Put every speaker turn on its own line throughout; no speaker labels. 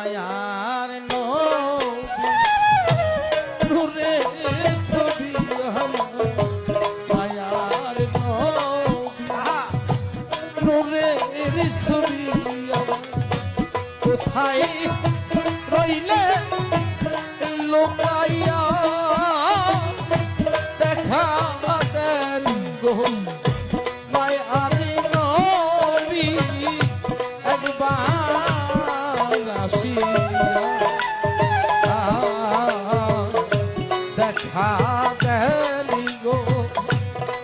মায়ার নূরের ছবি আমার মায়ার নূরের ছবি আমার কোথায় রইলে লোকাইয়া দেখা দেন গো মায়ার নবী একবার আসিয়া দেখা দেন গো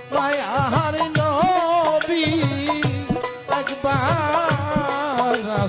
মায়ার নবী একবার আসিয়া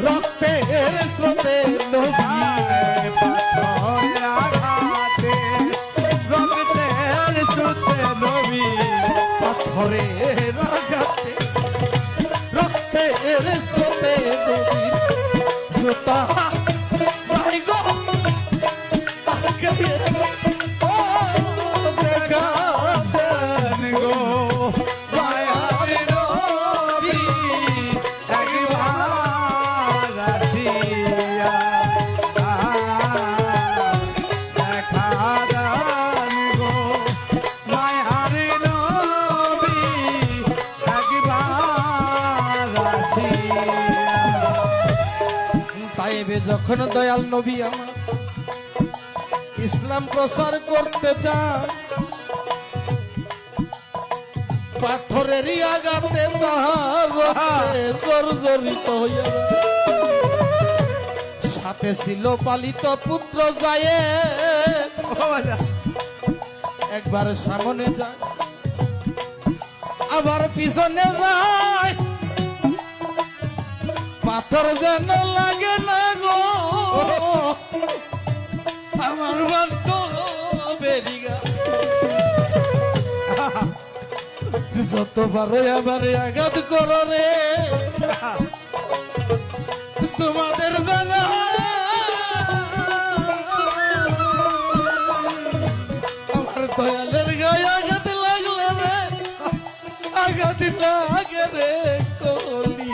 রক্তের স্রোতে নবী আঘাতে রক্তের স্রোতে নবী পাথরের আঘাতে রক্তের স্রোতে নবী জোতা যাই গো তাকে ও দেখা দেন গো মায়ার নবী একবার আসিয়া দেখা দেন গো মায়ার নবী একবার আসিয়া। তাইবে যখন দয়াল নবী আমার ইসলাম প্রচার করতে চান পাথরেরই আঘাতে তাহার জর্জরিত হইয়া সাথে ছিল পালিত পুত্র যায়, একবার সামনে যায় আবার পিছনে যায়, পাথর যেন লাগে না গো আমার বান্ত বেরিগা। যতবারই আবার আঘাত করো রে তোমাদের জানা আমার দয়ালের গায়ে আঘাত লাগলে রে আঘাত লাগে রে কলি।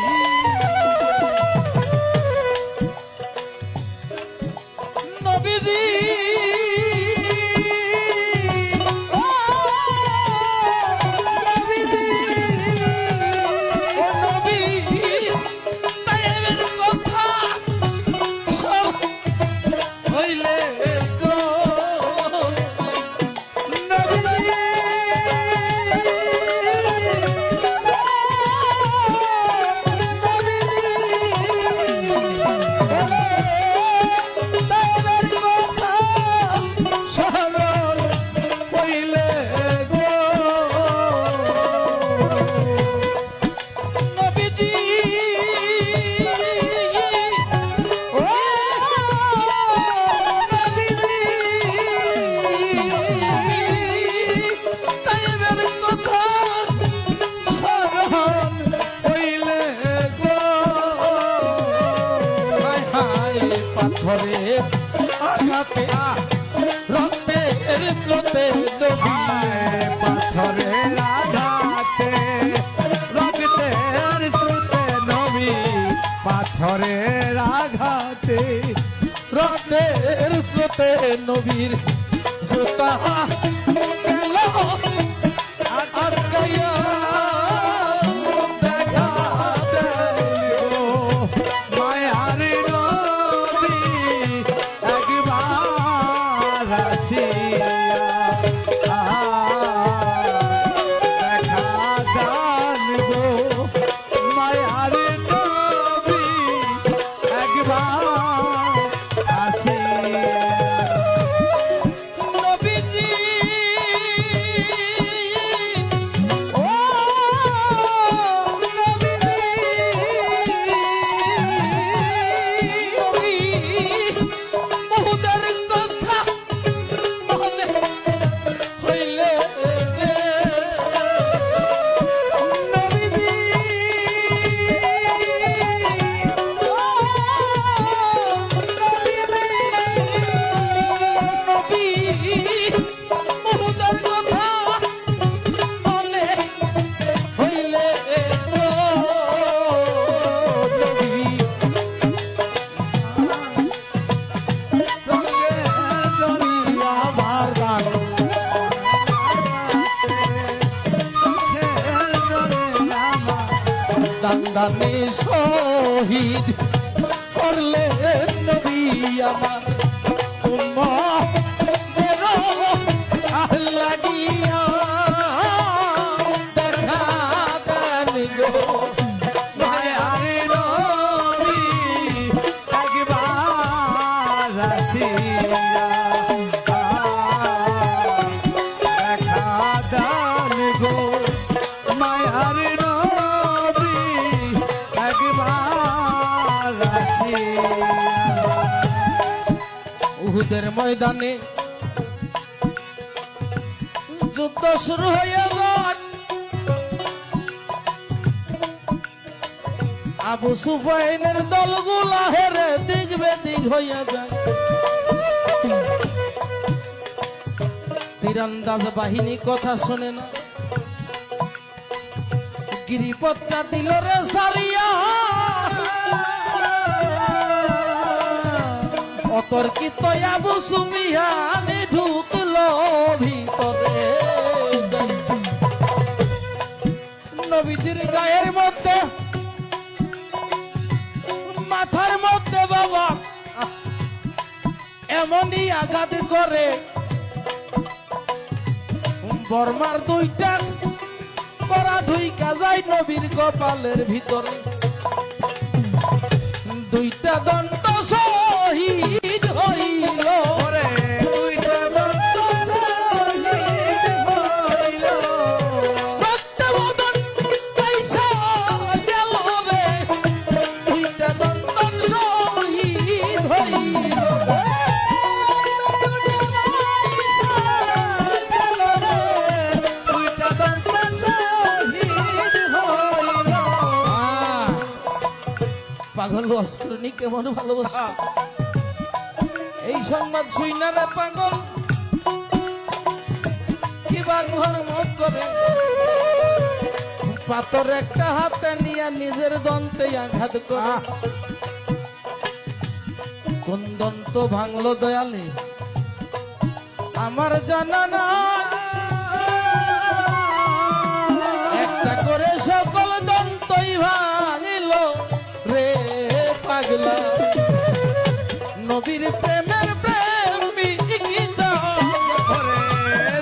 নবীজি পাথরে আঘাতে রক্তের স্রোতে
পাথরে আঘাতে রক্তের স্রোতে নবী, পাথরের আঘাতে
রক্তের স্রোতে নবীর জুতা গেল আটকাইয়া
দেখা দেব মায়ার নবী একবার আসিয়া দেখা দান গো মায়ার নবী একবার আসিয়া।
নবীজি
ও নবীজি
নবী বহুদের কথা মনে হইলে
নবীজি ও
নবী বহুদের কথা মনে হইলে নবী
সঙ্গে দরিয়া
আমার গান দান্দানে শহীদ করলেন নবী আমার উম্মতের লাগিয়া দেখা দেন গো
মায়ার নবী একবার আসিয়া দেখা দান গো মায়ার নবী একবার আসিয়া।
উহুদের ময়দানে যুদ্ধ শুরু হয়ে যায়, আবু সুফাইনের দলগুলা হেরে দিক বেদিক হইয়া যায়, তীরন্দাজ বাহিনী কথা শোনে না, গিরিপথটা দিল রে সারিয়া, অতর্কিত আবু সুফিয়ান ঢুকলো ভিতরে, নবীজির গায়ের মধ্যে মাথার মধ্যে বাবা এমনই আঘাত করে বর্মার দুইটা করা ঢুইকা যায় নবীর কপালের ভিতরে, দুইটা দন্ত সহি লস করিনি, কেমন ভালোবাসা। এই সংবাদ শুই না রে পাগল, কিবা ধর্ম করে পাথর একটা হাতে নিয়ে নিজের দন্তে আঘাত করে। কোন দন্ত ভাঙলো দয়ালে আমার জানা না, একটা করে সকল দন্তই ভাঙিল রে পাগলা। নবীর প্রেমের প্রেমিক গীতা,
ওরে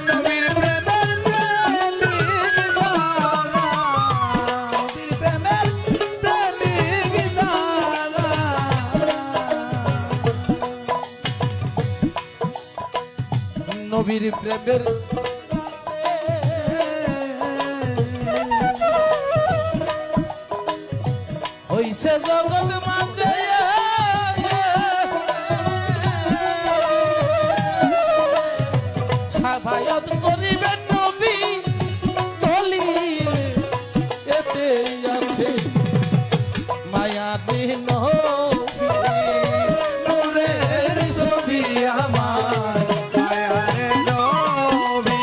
নবীর প্রেমের প্রেমিক দাদা, নবীর প্রেমের প্রেমিক দাদা।
নবীর প্রেমের হইছে জগৎ মাঝে সাফায়াত করিবেন নবী দলিল, এতে আছে মায়াবী নবী নূরের ছবি আমার।
মায়ার নবী,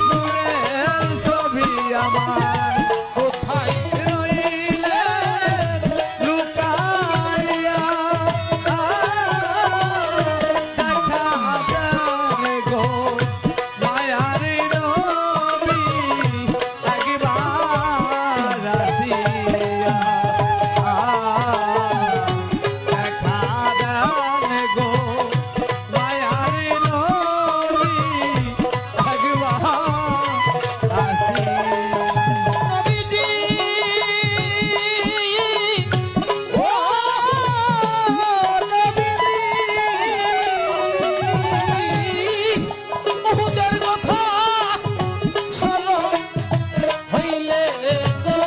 নূরের ছবি আমার।
কোথায়
রইলেন লুকাইয়া, দেখা দেন গো মায়ার নবী, একবার আসিয়া। দেখা দেন গো মায়ার নবী, একবার আসিয়া।
নবীজি ও উহুদের কথা স্মরণ হইলে গো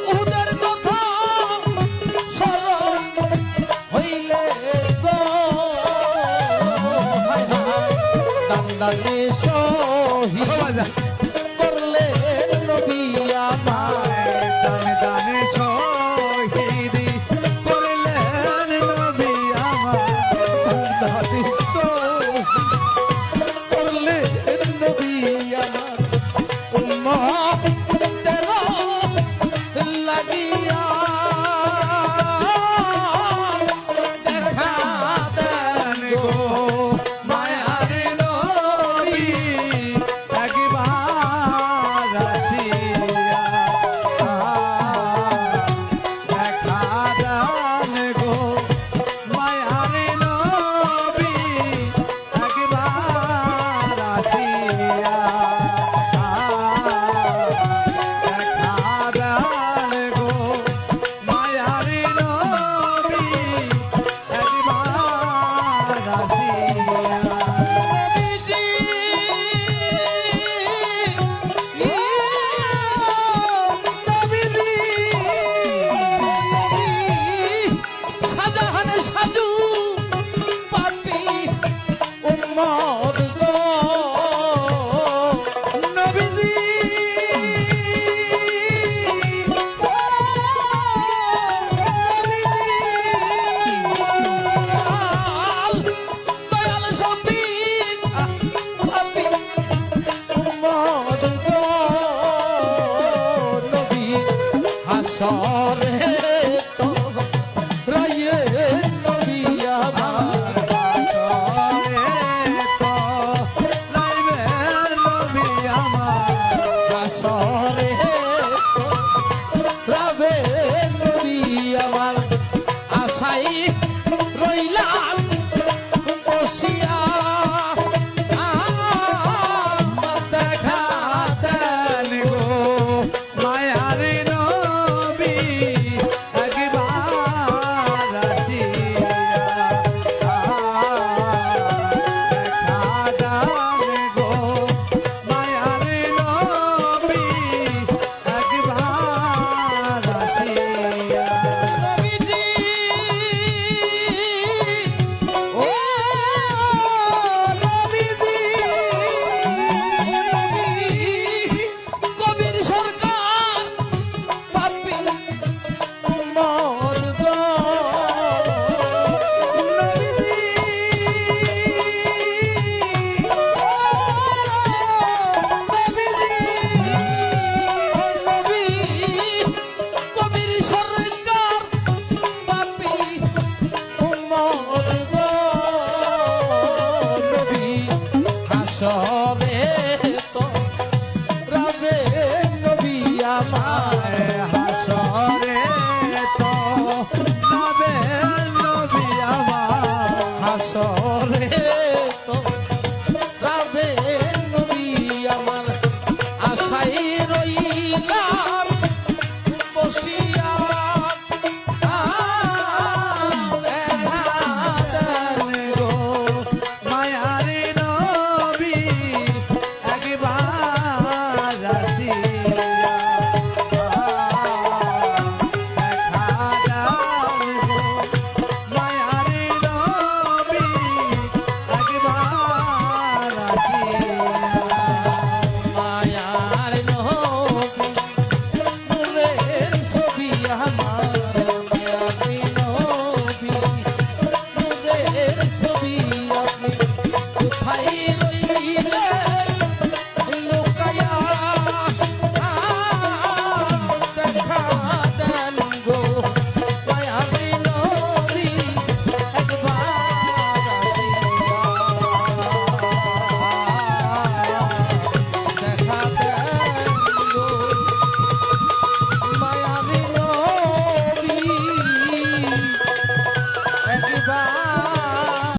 উহুদের কথা স্মরণ হইলে গো হায় হায় দান্দানে শহীদ করলে নবী আমার।
দানে দানে শহীদি করলেন নবী আমার।
দান্দানে শহীদ করলে নবী আমার। উম্মতের লাগিয়া দেখা দেন গো
মায়ার নবী, একবার আসিয়া। দেখা দেন গো মায়ার নবী, একবার আসিয়া। দেখা দেন গো মায়ার নবী, একবার আসিয়া।
নবীজি শাহজাহান সাজু পাপি উম্মত গো
নবীজি
দয়াল দয়াল হাসরে তো রবে নবী আমার
হাসরে তো নবে নবী আমার
হাসরে